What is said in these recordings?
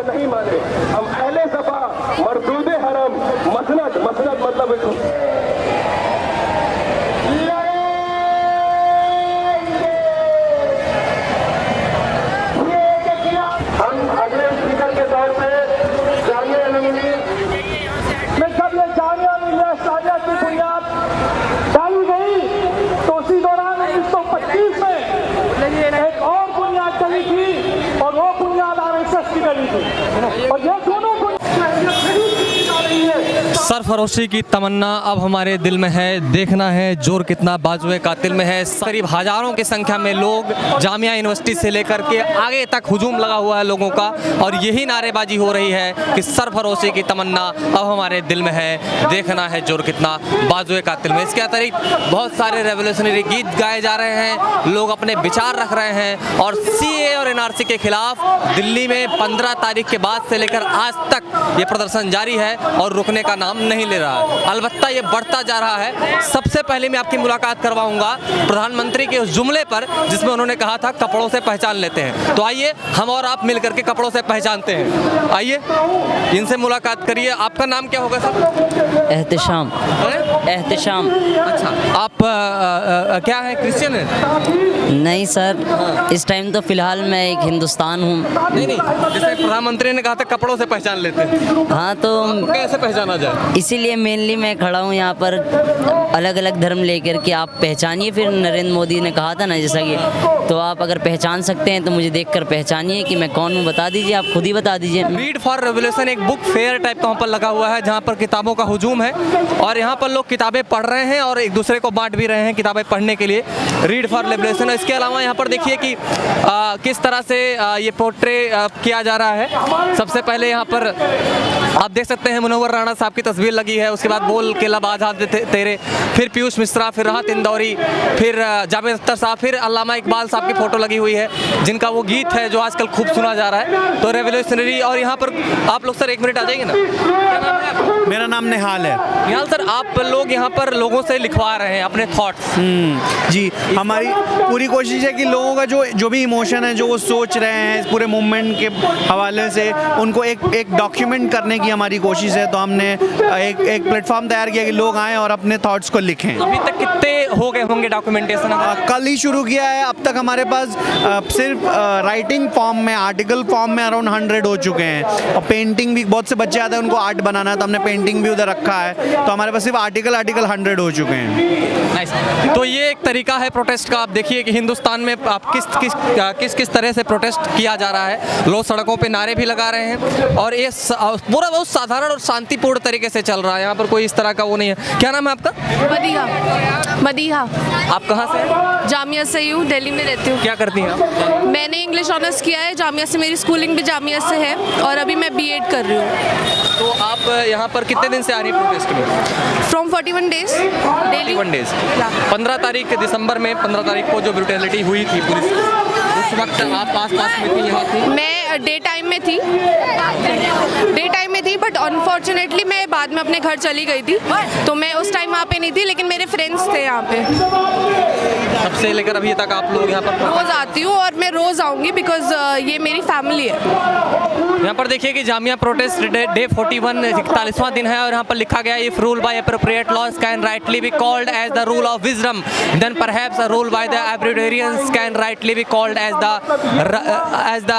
नहीं माने हम अहले सफा मरदूदे हरम मसनद मसनद मतलब हम अगले स्पीकर के तौर पे जामिया मिल्लिया में जब ये जामिया मिल्लिया साझा की बुनियाद डाली गई तो उसी दौरान 1925 में एक और बुनियाद डली थी और वो बुनियाद RSS की डली थी और ये दोनों सरफरोशी की तमन्ना अब हमारे दिल में है, देखना है जोर कितना बाजुए कातिल में है। करीब हजारों की संख्या में लोग जामिया यूनिवर्सिटी से लेकर के आगे तक हुजूम लगा हुआ है लोगों का और यही नारेबाजी हो रही है कि सरफरोशी की तमन्ना अब हमारे दिल में है, देखना है जोर कितना बाजुए कातिल में। इसके अतिरिक्त बहुत सारे रेवोल्यूशनरी गीत गाए जा रहे हैं, लोग अपने विचार रख रहे हैं और CAA और NRC के खिलाफ दिल्ली में 15 तारीख के बाद से लेकर आज तक ये प्रदर्शन जारी है और रुकने का नाम नहीं ले रहा है। अलबत्ता ये बढ़ता जा रहा है। सबसे पहले मैं आपकी मुलाकात करवाऊंगा प्रधानमंत्री के उस जुमले पर जिसमें उन्होंने कहा था कपड़ों से पहचान लेते हैं। तो आइए हम और आप मिलकर के कपड़ों से पहचानते हैं। आइए इनसे मुलाकात करिए। आपका नाम क्या होगा सर? एहतिशाम। एहतिशाम। अच्छा, आप क्या है, क्रिश्चियन है? नहीं सर, इस टाइम तो फिलहाल मैं एक हिंदुस्तान हूँ। नहीं, जैसे प्रधानमंत्री ने कहा था कपड़ों से पहचान लेते हैं। हाँ, तो कैसे पहचाना जाए? इसीलिए मेनली मैं खड़ा हूँ यहाँ पर, अलग अलग धर्म लेकर के आप पहचानिए। फिर नरेंद्र मोदी ने कहा था ना जैसा कि, तो आप अगर पहचान सकते हैं तो मुझे देखकर पहचानिए कि मैं कौन हूँ। बता दीजिए, आप खुद ही बता दीजिए। रीड फॉर रेवोल्यूशन एक बुक फेयर टाइप का वहाँ पर लगा हुआ है जहाँ पर किताबों का हुजूम है और यहाँ पर लोग किताबें पढ़ रहे हैं और एक दूसरे को बांट भी रहे हैं किताबें पढ़ने के लिए। Read for revolution. इसके अलावा यहाँ पर देखिए कि किस तरह से ये पोर्ट्रे किया जा रहा है। सबसे पहले यहाँ पर आप देख सकते हैं मुनव्वर राणा साहब की तस्वीर लगी है, उसके बाद बोल के लब आज़ाद तेरे, फिर पीयूष मिश्रा, फिर राहत इंदौरी, फिर जावेद अख्तर साहब, फिर अल्लामा इकबाल साहब की फ़ोटो लगी हुई है जिनका वो गीत है जो आजकल खूब सुना जा रहा है। तो रेवोल्यूशनरी। और यहाँ पर आप लोग सर एक मिनट आ जाएंगे ना? क्या नाम है आपका? मेरा नाम निहाल है। निहाल सर, आप लोग यहाँ पर लोगों से लिखवा रहे हैं अपने थॉट्स। जी, हमारी पूरी कोशिश है कि लोगों का जो भी इमोशन है, जो वो सोच रहे हैं इस पूरे मूवमेंट के हवाले से, उनको एक डॉक्यूमेंट करने की हमारी कोशिश है। तो हमने एक प्लेटफॉर्म तैयार किया कि लोग आएँ और अपने थॉट्स को लिखें। अभी तक कितने हो गए होंगे डॉक्यूमेंटेशन? कल ही शुरू किया है। अब तक हमारे पास सिर्फ राइटिंग फॉर्म में, आर्टिकल फॉर्म में अराउंड 100 हो चुके हैं और पेंटिंग भी, बहुत से बच्चे आते हैं उनको आर्ट बनाना है तो हमने पेंटिंग भी उधर रखा है। तो हमारे पास सिर्फ आर्टिकल 100 हो चुके हैं। नाइस। तो ये एक तरीका है प्रोटेस्ट का। आप देखिए कि हिंदुस्तान में आप किस तरह से प्रोटेस्ट किया जा रहा है। लोग सड़कों पे नारे भी लगा रहे हैं और ये पूरा बहुत साधारण और शांतिपूर्ण तरीके से चल रहा है। यहाँ पर कोई इस तरह का वो नहीं है। क्या नाम है आपका? मदीहा। आप कहाँ से हैं? जामिया से हूँ, दिल्ली में रहती हूँ। क्या करती हैं आप? मैंने इंग्लिश ऑनर्स किया है जामिया से, मेरी स्कूलिंग भी जामिया से है और अभी मैं B.Ed कर रही हूँ। तो आप यहाँ पर कितने दिन से आ रही हैं प्रोटेस्ट में? From 41 days daily. 41 डेज। 15 तारीख दिसंबर में 15 तारीख को जो ब्रूटैलिटी हुई थी पुलिस, उस वक्त आप आस-पास में थी, यहाँ थी? मैं डे टाइम में थी बट अनफॉर्चुनेटली मैं बाद में अपने घर चली गई थी, तो मैं उस टाइम वहाँ पे नहीं थी, लेकिन मेरे फ्रेंड्स थे यहाँ पे। तब से लेकर अभी तक आप लोग यहाँ पर? रोज़ आती हूँ और मैं रोज़ आऊँगी बिकॉज ये मेरी फैमिली है। यहाँ पर देखिए कि जामिया प्रोटेस्ट डे 41 41वां दिन है और यहाँ पर लिखा गया if rule by appropriate laws can rightly be called as the rule of wisdom then perhaps a rule by the abriderians can rightly be called as the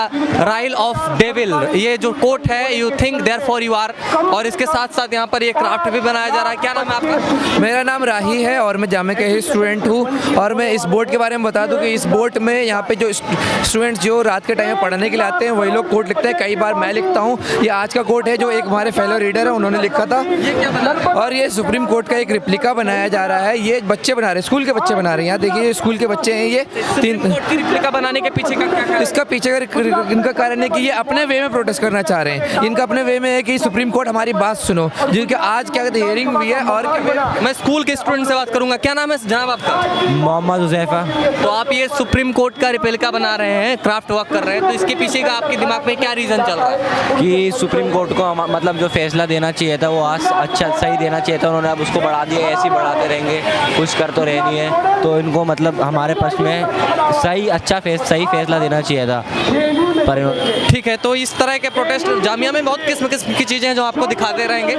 smile of devil, ये जो quote है, you think therefore you are, और इसके साथ साथ यहाँ पर ये क्राफ्ट भी बनाया जा रहा है। क्या नाम है आपका? मेरा नाम राही है और मैं जामे का ही स्टूडेंट हूँ। और मैं इस बोर्ड के बारे में बता दूँ कि इस बोर्ड में यहाँ पे जो स्टूडेंट्स जो रात के टाइम में पढ़ने के लिए आते हैं वही लोग कोट लिखते हैं। कई बार मैं लिखता हूँ। ये आज का कोट है जो एक हमारे फेलो रीडर है उन्होंने लिखा था। ये क्या बना रहे हैं? और ये सुप्रीम कोर्ट का एक रिप्लिका बनाया जा रहा है। ये बच्चे बना रहे हैं, स्कूल के बच्चे बना रहे हैं। यहाँ देखिए स्कूल के बच्चे हैं ये सुप्रीम कोर्ट की रिप्लिका बनाने के पीछे का क्या है? इसका पीछे का इनका कारण है कि ये अपने वे में प्रोटेस्ट करना चाह रहे हैं। इनका अपने वे में है कि सुप्रीम कोर्ट हमारी बात सुनो, जिनके आज क्या कहते हैं हियरिंग हुई है। और मैं स्कूल के स्टूडेंट से बात करूंगा। क्या नाम है जनाब आपका? मोहम्मद हुज़ैफा। तो आप ये सुप्रीम कोर्ट का रिप्लिका बना रहे हैं, क्राफ्ट वर्क कर रहे हैं, तो इसके पीछे का आपके दिमाग में क्या रीज़न चल रहा है? कि सुप्रीम कोर्ट को मतलब जो फैसला देना चाहिए था वो आज अच्छा सही देना चाहिए था, उन्होंने अब उसको बढ़ा दिया। ऐसे ही बढ़ाते रहेंगे, कुछ कर तो रहे नहीं है। तो इनको मतलब हमारे पक्ष में सही सही फैसला देना चाहिए था। पर ठीक है, तो इस तरह के प्रोटेस्ट जामिया में बहुत किस्म की चीज़ें हैं जो आपको दिखाते रहेंगे,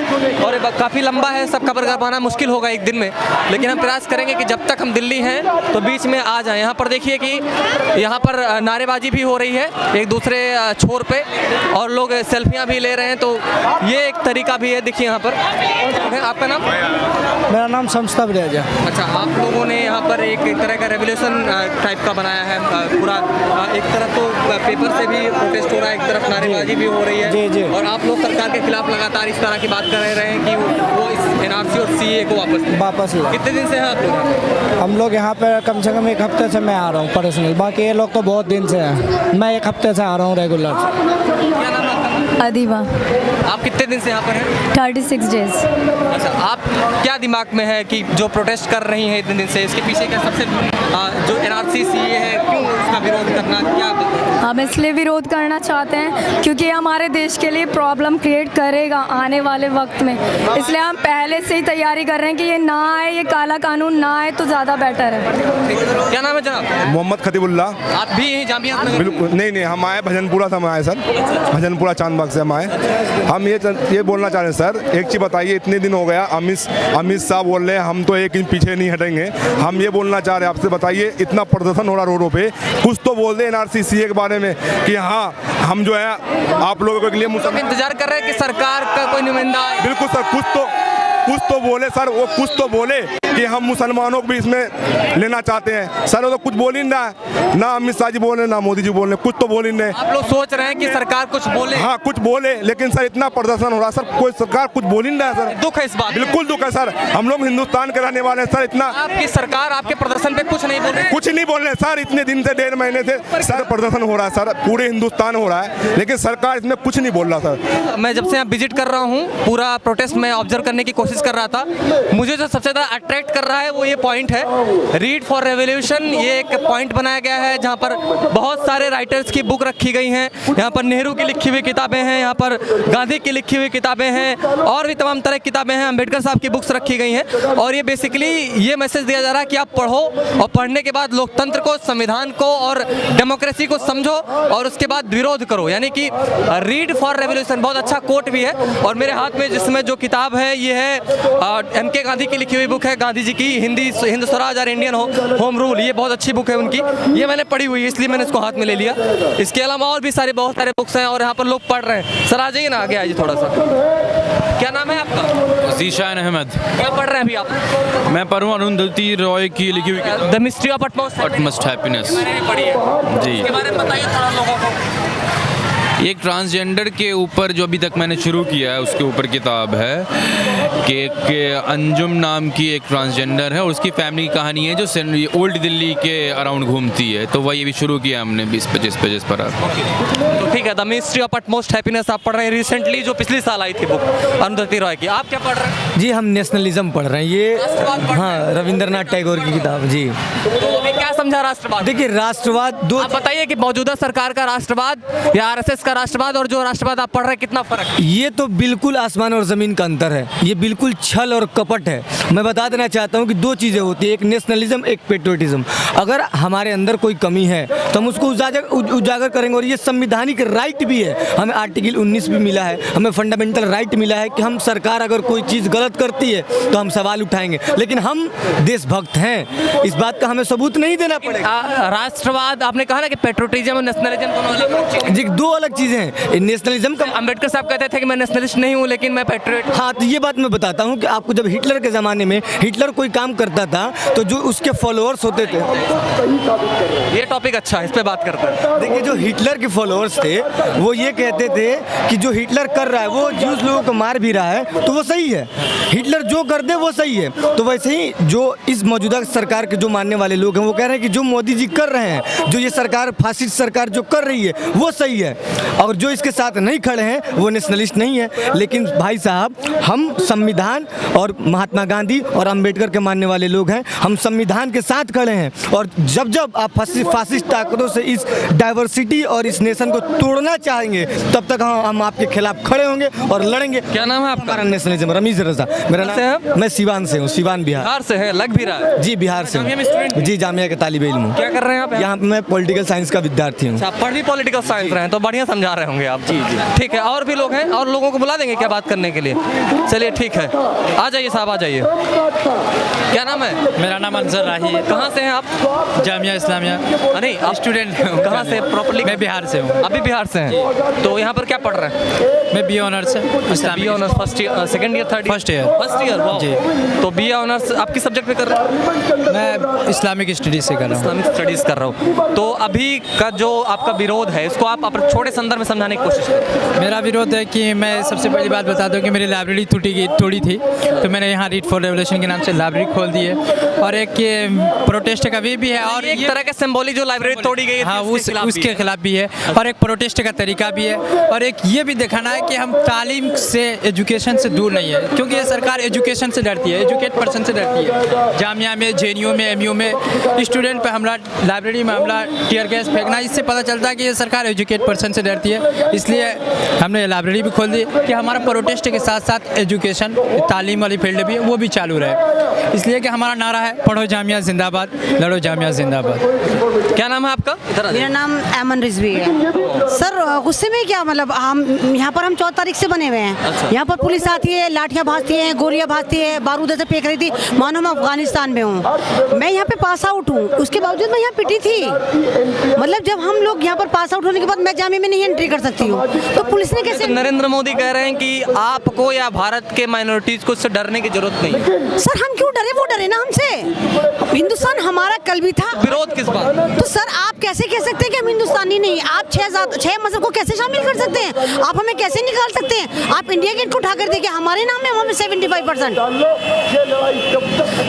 और काफ़ी लंबा है, सब कवर कर पाना मुश्किल होगा एक दिन में, लेकिन हम प्रयास करेंगे कि जब तक हम दिल्ली हैं तो बीच में आ जाएं। यहाँ पर देखिए कि यहाँ पर नारेबाजी भी हो रही है एक दूसरे छोर पे, और लोग सेल्फियाँ भी ले रहे हैं, तो ये एक तरीका भी है। देखिए यहाँ पर, आपका नाम? मेरा नाम समस्ता विराज है। अच्छा, आप लोगों ने यहाँ पर एक तरह का रेवोल्यूशन टाइप का बनाया है पूरा। एक तरफ तो पेपर से भी प्रोटेस्ट हो रहा है, एक तरफ नारेबाजी भी हो रही है। जी, जी। और आप लोग सरकार के खिलाफ लगातार इस तरह की बात कर रहे हैं कि वो इस NRC और CAA को वापस लें। कितने दिन से हैं आप लोग? हम लोग यहाँ पे कम से कम एक हफ्ते से मैं आ रहा हूँ पर्सनल, बाकी ये लोग तो बहुत दिन से हैं। मैं एक हफ्ते से आ रहा हूँ रेगुलर। क्या नाम है आपका? अदीबा। आप कितने दिन से यहाँ पर हैं? 36 डेज। अच्छा, आप क्या दिमाग में है कि जो प्रोटेस्ट कर रही हैं इतने दिन से, इसके पीछे क्या सबसे जो NRC CAA है, क्यों उसका विरोध करना, क्या? हम इसलिए विरोध करना चाहते हैं क्योंकि ये हमारे देश के लिए प्रॉब्लम क्रिएट करेगा आने वाले वक्त में, इसलिए हम पहले से ही तैयारी कर रहे हैं कि ये ना आए, ये काला कानून ना आए तो ज़्यादा बेटर है। क्या नाम है जनाब? मोहम्मद खतीबुल्ला। आप भी यहीं जामिया नगर? बिल्कुल नहीं, हम आए भजनपुरा से, हम आए सर, भजनपुरा चांदबाग से हम आए। हम ये बोलना चाह रहे हैं सर, एक चीज़ बताइए, इतने दिन हो गया अमित शाह बोल रहे हैं हम तो एक इंच पीछे नहीं हटेंगे। हम ये बोलना चाह रहे हैं आपसे, बताइए इतना प्रदर्शन हो रहा रोडों पे, कुछ तो बोल दे NRC CAA के बारे में कि हाँ हम जो है आप लोगों के लिए इंतजार कर रहे हैं कि सरकार का कोई नुमाइंदा आए। बिल्कुल सर, कुछ तो बोले सर, वो कुछ तो बोले कि हम मुसलमानों को भी इसमें लेना चाहते हैं। सर वो तो कुछ बोल ही ना, ना अमित शाह जी बोल रहे, ना मोदी जी बोल रहे, कुछ तो बोल ही नहीं। आप लोग सोच रहे हैं कि सरकार कुछ बोले? हाँ कुछ बोले, लेकिन सर इतना प्रदर्शन हो रहा है सर, कोई सरकार कुछ बोल ही नहीं रहा है सर। दुख है इस बात? बिल्कुल दुख है सर, हम लोग हिंदुस्तान के रहने वाले हैं सर। इतना आपकी सरकार आपके प्रदर्शन पे कुछ नहीं बोल रही? कुछ नहीं बोल रहे सर, इतने दिन से 1.5 महीने से सर प्रदर्शन हो रहा है सर, पूरे हिंदुस्तान हो रहा है, लेकिन सरकार इसमें कुछ नहीं बोल रहा सर। मैं जब से यहाँ विजिट कर रहा हूँ, पूरा प्रोटेस्ट में ऑब्जर्व करने की कोशिश कर रहा था, मुझे जो सबसे ज़्यादा अट्रैक्ट कर रहा है वो ये पॉइंट है, रीड फॉर रेवोल्यूशन। ये एक पॉइंट बनाया गया है जहाँ पर बहुत सारे राइटर्स की बुक रखी गई हैं। यहाँ पर नेहरू की लिखी हुई किताबें हैं, यहाँ पर गांधी की लिखी हुई किताबें हैं, और भी तमाम तरह की किताबें हैं, अम्बेडकर साहब की बुक्स रखी गई हैं। और ये बेसिकली ये मैसेज दिया जा रहा है कि आप पढ़ो, और पढ़ने के बाद लोकतंत्र को, संविधान को और डेमोक्रेसी को समझो, और उसके बाद विरोध करो, यानी कि रीड फॉर रेवोल्यूशन। बहुत अच्छा कोट भी है। और मेरे हाथ में जिसमें जो किताब है ये है MK गांधी की लिखी हुई बुक है, गांधी जी की हिंद स्वराज और इंडियन होम रूल। ये बहुत अच्छी बुक है उनकी, ये मैंने पढ़ी हुई है इसलिए मैंने इसको हाथ में ले लिया। इसके अलावा और भी बहुत सारे बुक्स हैं और यहाँ पर लोग पढ़ रहे हैं। सर आ जाइए ना, आगे आइए थोड़ा सा। क्या नाम है आपका? ज़ीशान अहमद। क्या पढ़ रहे हैं अभी आप? मैं पढ़ रहा हूँ अरुंधति रॉय की लिखी हुई the mystery of utmost happiness. मैंने भी पढ़ी है जी। इसके बारे में बताइए थोड़ा लोगों को। एक ट्रांसजेंडर के ऊपर जो अभी तक मैंने शुरू किया है उसके ऊपर किताब है कि एक अंजुम नाम की एक ट्रांसजेंडर है और उसकी फैमिली की कहानी है जो ओल्ड दिल्ली के अराउंड घूमती है। तो वही भी शुरू किया हमने 20-25 पेजेस पर। तो ठीक है, the mystery of utmost happiness आप पढ़ रहे हैं, रिसेंटली जो पिछले साल आई थी बुक अरुंधति रॉय की। आप क्या पढ़ रहे हैं? जी हम नेशनलिज्म पढ़ रहे हैं। ये हाँ रविंद्रनाथ टैगोर की किताब। जी तो अभी क्या समझा राष्ट्रवाद? देखिए राष्ट्रवाद दो, आप बताइए कि मौजूदा सरकार का राष्ट्रवाद या RSS का राष्ट्रवाद और जो राष्ट्रवाद आप पढ़ रहे हैं कितना फर्क है? ये तो बिल्कुल आसमान और ज़मीन का अंतर है। ये बिल्कुल छल और कपट है। मैं बता देना चाहता हूँ कि दो चीज़ें होती है, एक नेशनलिज्म, एक पेट्रियोटिज्म। अगर हमारे अंदर कोई कमी है तो हम उसको उजागर करेंगे, और ये संविधानिक राइट भी है। हमें आर्टिकल 19 भी मिला है, हमें फंडामेंटल राइट मिला है कि हम सरकार अगर कोई चीज़ गलत करती है तो हम सवाल उठाएंगे, लेकिन हम देशभक्त हैं, इस बात का हमें सबूत नहीं देना पड़ेगा। राष्ट्रवाद आपने कहा ना कि पेट्रोटिज्म और नेशनलिज्म दोनों अलग चीज़ जी, दो अलग चीज़ें हैं। नेशनलिज्म का अम्बेडकर साहब कहते थे कि मैं नेशनलिस्ट नहीं हूँ लेकिन मैं पेट्रियट। हाँ, तो ये बात मैं बताता हूँ कि आपको जब हिटलर के ज़माने में हिटलर कोई काम करता था तो जो उसके फॉलोअर्स होते थे, ये टॉपिक अच्छा है, इस पे बात करते हैं। देखिए जो हिटलर के फॉलोअर्स थे वो ये कहते थे कि जो हिटलर कर रहा है, वो ज्यूस लोगों को मार भी रहा है तो वो सही है, हिटलर जो कर दे वो सही है। तो वैसे ही जो इस मौजूदा सरकार के जो मानने वाले लोग हैं वो कह रहे हैं कि जो मोदी जी कर रहे हैं, जो ये सरकार फासिस्ट सरकार जो कर रही है वो सही है, और जो इसके साथ नहीं खड़े हैं वो नेशनलिस्ट नहीं है। लेकिन भाई साहब, हम संविधान और महात्मा गांधी और अंबेडकर के मानने वाले लोग हैं, हम संविधान के साथ खड़े हैं, और जब जब आप फासिस्ट ताकतों से इस डाइवर्सिटी और इस नेशन को तोड़ना चाहेंगे तब तक हम आपके खिलाफ खड़े होंगे और लड़ेंगे। क्या नाम है आपका? हमारा नेशनलिज्म रमीज रजा मेरा नाम है। मैं सिवान से हूँ, सिवान बिहार। बिहार से है, लग भी रहा है। जी बिहार से जामिया में स्टूडेंट? जी जामिया के तालिब इल्म हूँ। क्या कर रहे हैं आप यहाँ पे मैं पॉलिटिकल साइंस का विद्यार्थी हूँ। अच्छा, आप पढ़ भी पॉलिटिकल साइंस रहे हैं तो बढ़िया समझा रहे होंगे आप। जी जी ठीक है। और भी लोग हैं, और लोगों को बुला देंगे क्या बात करने के लिए? चलिए ठीक है, आ जाइए साहब, आ जाइए। क्या नाम है? मेरा नाम अंजर राही है। कहाँ से हैं आप? जामिया इस्लामिया। नहीं, आप स्टूडेंट कहाँ से प्रॉपर्ली? मैं बिहार से हूँ। अभी बिहार से हैं तो यहाँ पर क्या पढ़ रहे हैं? मैं बी ऑनर्स है। B honours first year, second year, third first year. First year जी। तो बी ऑनर्स आप किस सब्जेक्ट में कर रहे हैं? मैं इस्लामिक स्टडीज से कर रहा हूँ। इस्लामिक स्टडीज़ कर रहा हूँ। तो अभी का जो आपका विरोध है इसको आप अपने छोटे संदर्भ में समझाने की कोशिश करें। मेरा विरोध है कि मैं सबसे पहली बात बता दूं कि मेरी लाइब्रेरी थोड़ी थी, तो मैंने यहाँ रीड फॉर रेवोल्यूशन के नाम से लाइब्रेरी खोल दी है, और एक प्रोटेस्ट का वे भी है, और एक तरह का सिंबॉलिक जो लाइब्रेरी तोड़ी गई है हाँ उसके खिलाफ भी है, और एक प्रोटेस्ट का तरीका भी है, और एक ये भी दिखाना है कि हम तालीम से, एजुकेशन से दूर नहीं है, क्योंकि ये सरकार एजुकेशन से डरती है, एजुकेट पर्सन से डरती है। जामिया में, JNU में, MU में स्टूडेंट पे हमला, लाइब्रेरी में हमला, टीयर गैस फेंकना, इससे पता चलता है कि ये सरकार एजुकेट पर्सन से डरती है। इसलिए हमने ये लाइब्रेरी भी खोल दी कि हमारा प्रोटेस्ट के साथ साथ एजुकेशन, तालीम वाली फील्ड भी है वो भी चालू रहे। इसलिए कि हमारा नारा है पढ़ो जामिया जिंदाबाद, लड़ो जामिया जिंदाबाद। क्या नाम है आपका? मेरा नाम ऐमन रिजवी है। सर गुस्से में क्या, मतलब हम यहाँ पर हम 14 तारीख से बने हुए हैं। अच्छा। यहाँ पर पुलिस आती है, लाठियाँ भाजती हैं, गोलियाँ भाजती है, बारूद ऐसे फेंक रही थी मानो मैं अफगानिस्तान में हूँ। मैं यहाँ पे पास आउट हूँ, उसके बावजूद मैं यहाँ पिटी थी। मतलब जब हम लोग यहाँ पर पास आउट होने के बाद मैं जामिया में नहीं एंट्री कर सकती हूँ, तो पुलिस ने कैसे? तो नरेंद्र मोदी कह रहे हैं कि आपको या भारत के माइनॉरिटीज को इससे डरने की जरूरत नहीं। सर हम क्यों डरे, वो डरे ना हमसे। हिंदुस्तान हमारा कल भी था। विरोध किस बात? तो सर आप कैसे कह सकते हैं कि हम हिंदुस्तानी नहीं? आप 6 मजहब को कैसे शामिल कर सकते हैं? आप हमें कैसे निकाल सकते हैं? आप इंडिया गेट को उठा कर देखिए, हमारे नाम में हमें 75%।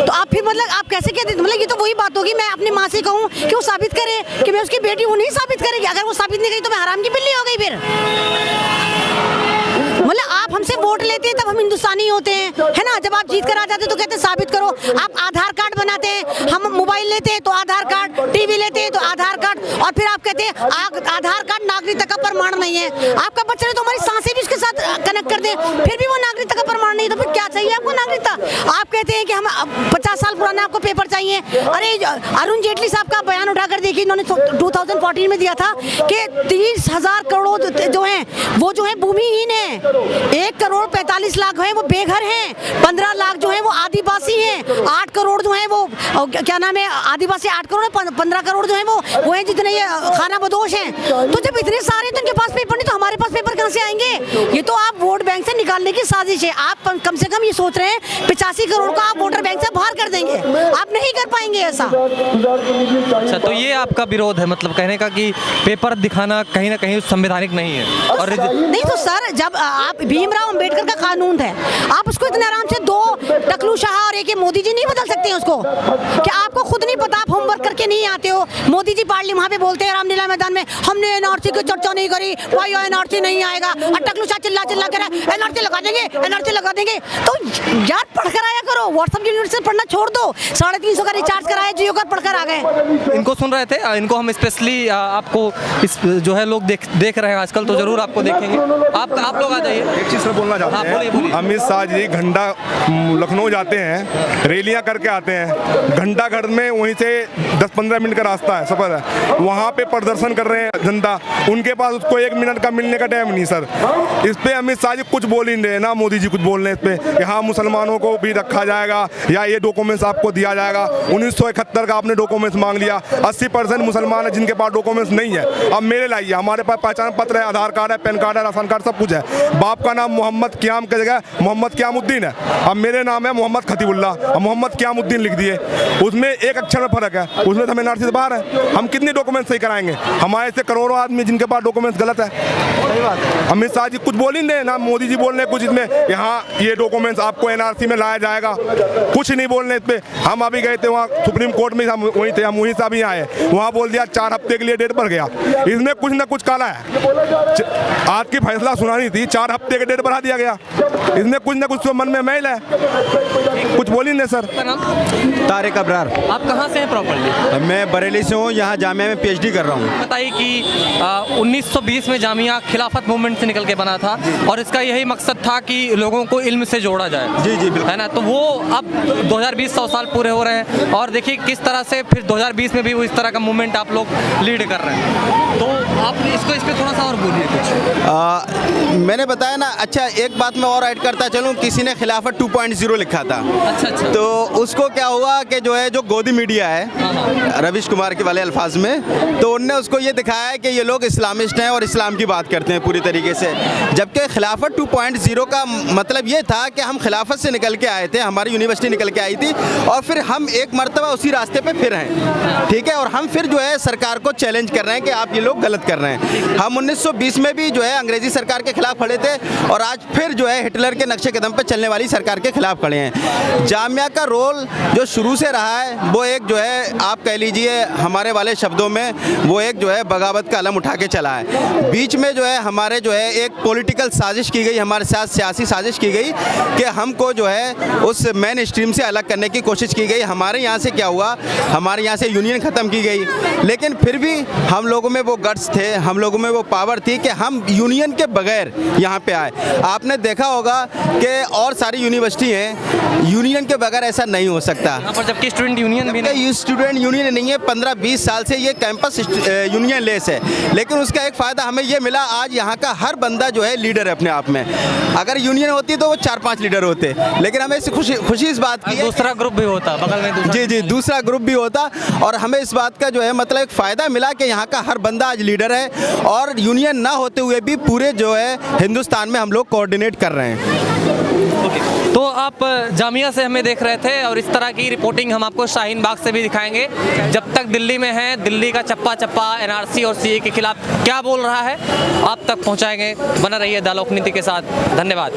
तो आप फिर मतलब आप कैसे कहते हैं? मतलब ये तो वही बात होगी, मैं अपनी माँ से कहूँ कि वो साबित करे कि मैं उसकी बेटी हूँ, नहीं साबित करेगी। अगर वो साबित नहीं करी तो मैं हराम की बिल्ली हो गई फिर। मतलब आप हमसे वोट लेते हैं तब हम हिंदुस्तानी होते हैं, है ना? जब आप जीत कर आ जाते हैं तो कहते हैं साबित करो। आप आधार कार्ड बनाते हैं, हम मोबाइल लेते हैं तो आधार कार्ड, टीवी लेते हैं तो आधार कार्ड, और फिर आप कहते हैं आधार कार्ड नागरिकता का प्रमाण नहीं है। आपका बच्चा तो हमारी सांसें भी उसके साथ कनेक्ट कर दे, फिर भी वो नागरिकता का प्रमाण नहीं, तो फिर क्या चाहिए आपको नागरिकता? आप कहते हैं कि हम 50 साल पुराना आपको पेपर चाहिए। अरे अरुण जेटली साहब का बयान उठाकर देखिए, इन्होंने 2014 में दिया था कि 30,000 करोड़ जो है वो जो है भूमिहीन है, 1 करोड़ 45 लाख है वो बेघर हैं, 15 लाख जो है वो आदिवासी हैं, 8 करोड़ जो है वो क्या नाम है आदिवासी 8 करोड़, 15 करोड़ जो है वो है जितने ये खाना बदोश हैं। तो जब इतने सारे तो इनके पास पेपर नहीं, तो हमारे पास पेपर कहाँ से आएंगे? ये तो आप वोट बैंक से निकालने की साजिश है। आप कम से कम ये सोच रहे हैं 85 करोड़ को आप वोटर बैंक से बाहर कर देंगे, आप नहीं कर पाएंगे ऐसा। अच्छा, तो ये आपका विरोध है, मतलब कहने का कि पेपर दिखाना कहीं ना कहीं संवैधानिक नहीं है। और नहीं तो सर, जब आप भीमराव अंबेडकर का कानून है, आप उसको इतने आराम से 2 टकलू शाह और एक मोदी जी नहीं बदल सकते हैं उसको। क्या आपको खुद नहीं पता? आप होमवर्क करके नहीं आते हो। मोदी जी पार्ली वहाँ पे बोलते हैं रामलीला मैदान में, हमने एनआरसी की चर्चा नहीं करी, भाई एनआरसी नहीं आएगा, और टकलू शाह चिल्ला चिल्ला कर एनआरसी लगा देंगे, एनआरसी लगा देंगे। तो यार पढ़कर आया करो, व्हाट्सएप यूनिवर्सिटी से पढ़ना छोड़ दो, 350 का रिचार्ज कराया, जियो का पढ़कर आ गए। इनको सुन रहे थे, इनको हम स्पेशली आपको इस जो है लोग देख रहे हैं आजकल, तो जरूर आपको देखेंगे। आप लोग आ जाइए। एक चीज़ बोलना चाहते हैं, अमित शाह जी घंटा लखनऊ जाते हैं, रैलियां करके आते हैं, घंटा घर में वहीं से 10-15 मिनट का रास्ता है, सफर है, वहाँ पे प्रदर्शन कर रहे हैं जनता, उनके पास उसको 1 मिनट का मिलने का टाइम नहीं सर। इस पे अमित शाह जी कुछ बोल ही नहीं रहे, ना मोदी जी कुछ बोल रहे हैं इस पे कि हाँ मुसलमानों को भी रखा जाएगा या ये डॉक्यूमेंट्स आपको दिया जाएगा। 1971 का आपने डॉक्यूमेंट्स मांग लिया, 80% मुसलमान है जिनके पास डॉक्यूमेंट्स नहीं है, अब मेरे लाइए, हमारे पास पहचान पत्र है, आधार कार्ड है, पैन कार्ड है, राशन कार्ड सब कुछ है, बाप का नाम मोहम्मद क़याम की जगह मोहम्मद क़यामुद्दीन है, अब मेरे नाम है मोहम्मद खतीबुल्लाह, अब मोहम्मद क़यामुद्दीन लिख दिए, उसमें एक अक्षर में फर्क है, उसमें तो हम एनआरसी से बाहर है, हम कितने डॉक्यूमेंट सही कराएंगे? हमारे से करोड़ों आदमी जिनके पास डॉक्यूमेंट्स गलत है। सही बात। अमित शाह जी कुछ बोल ही नहीं, ना मोदी जी बोल रहे कुछ इसमें, यहाँ ये डॉक्यूमेंट्स आपको एनआरसी में लाया जाएगा, कुछ नहीं बोल रहे इस पे। हम अभी गए थे वहाँ सुप्रीम कोर्ट में, हम वहीं थे, हम वहीं से अभी आए, वहाँ बोल दिया 4 हफ्ते के लिए डेट बढ़ गया, इसमें कुछ ना कुछ काला है। आज की फैसला सुनानी थी, 4 हफ्ते के डेट बढ़ा दिया गया, इसमें कुछ ना कुछ तो मन में मैल है, कुछ बोल ही नहीं सर। तारिक अबरार। आप कहाँ से हैं प्रॉपर्ली? मैं बरेली से हूँ, यहाँ जामिया में पीएचडी कर रहा हूँ। बताइए कि 1920 में जामिया खिलाफत मूवमेंट से निकल के बना था और इसका यही मकसद था कि लोगों को इल्म से जोड़ा जाए। जी जी बिल्कुल। है ना, तो वो अब 2020 100 साल पूरे हो रहे हैं और देखिए किस तरह से फिर 2020 में भी वो इस तरह का मूवमेंट आप लोग लीड कर रहे हैं, तो आप इस पर थोड़ा सा और बोलिए कुछ। मैंने बताया ना, अच्छा एक बात मैं और ऐड करता चलूँ, किसी ने खिलाफत 2.0 लिखा था। अच्छा। तो उसको क्या हुआ कि जो है जो गोदी मीडिया है रविश कुमार के वाले अल्फाज में, तो उनने उसको ये दिखाया है कि ये लोग इस्लामिस्ट हैं और इस्लाम की बात करते हैं पूरी तरीके से, जबकि खिलाफत 2.0 का मतलब ये था कि हम खिलाफत से निकल के आए थे, हमारी यूनिवर्सिटी निकल के आई थी और फिर हम एक मरतबा उसी रास्ते पे फिर हैं, ठीक है, और हम फिर जो है सरकार को चैलेंज कर रहे हैं कि आप ये लोग गलत कर रहे हैं। हम 1920 में भी जो है अंग्रेजी सरकार के खिलाफ खड़े थे और आज फिर जो है हिटलर के नक्शे कदम पे चलने वाली सरकार के खिलाफ खड़े हैं। जामिया का रोल जो शुरू से रहा है वो एक जो है आप कह लीजिए हमारे वाले शब्दों में वो एक जो है बगावत का अलम उठा के चला है। बीच में जो है हमारे जो है एक पॉलिटिकल साजिश की गई, हमारे साथ सियासी साजिश की गई कि हमको जो है उस मेन स्ट्रीम से अलग करने की कोशिश की गई। हमारे यहाँ से क्या हुआ, हमारे यहाँ से यूनियन ख़त्म की गई, लेकिन फिर भी हम लोगों में वो गट्स थे, हम लोगों में वो पावर थी कि हम यूनियन के बगैर यहाँ पे आए। आपने देखा होगा कि और सारी यूनिवर्सिटी हैं, यूनियन के बगैर ऐसा नहीं हो सकता। यहाँ पर जबकि स्टूडेंट यूनियन भी नहीं, स्टूडेंट यूनियन नहीं है, 15-20 साल से ये कैंपस यूनियन लेस है, लेकिन उसका एक फ़ायदा हमें ये मिला, आज यहाँ का हर बंदा जो है लीडर है अपने आप में। अगर यूनियन होती तो वो 4-5 लीडर होते, लेकिन हमें इससे खुशी इस बात की, दूसरा ग्रुप भी होता बगल में, जी दूसरा ग्रुप भी होता, और हमें इस बात का जो है मतलब एक फ़ायदा मिला कि यहाँ का हर बंदा आज लीडर है और यूनियन ना होते हुए भी पूरे जो है हिंदुस्तान में हम लोग कोऑर्डिनेट कर रहे हैं। तो आप जामिया से हमें देख रहे थे और इस तरह की रिपोर्टिंग हम आपको शाहीन बाग से भी दिखाएंगे। जब तक दिल्ली में हैं, दिल्ली का चप्पा चप्पा एनआरसी और सीए के खिलाफ क्या बोल रहा है आप तक पहुंचाएंगे। बना रहिए द लोकनीति के साथ। धन्यवाद।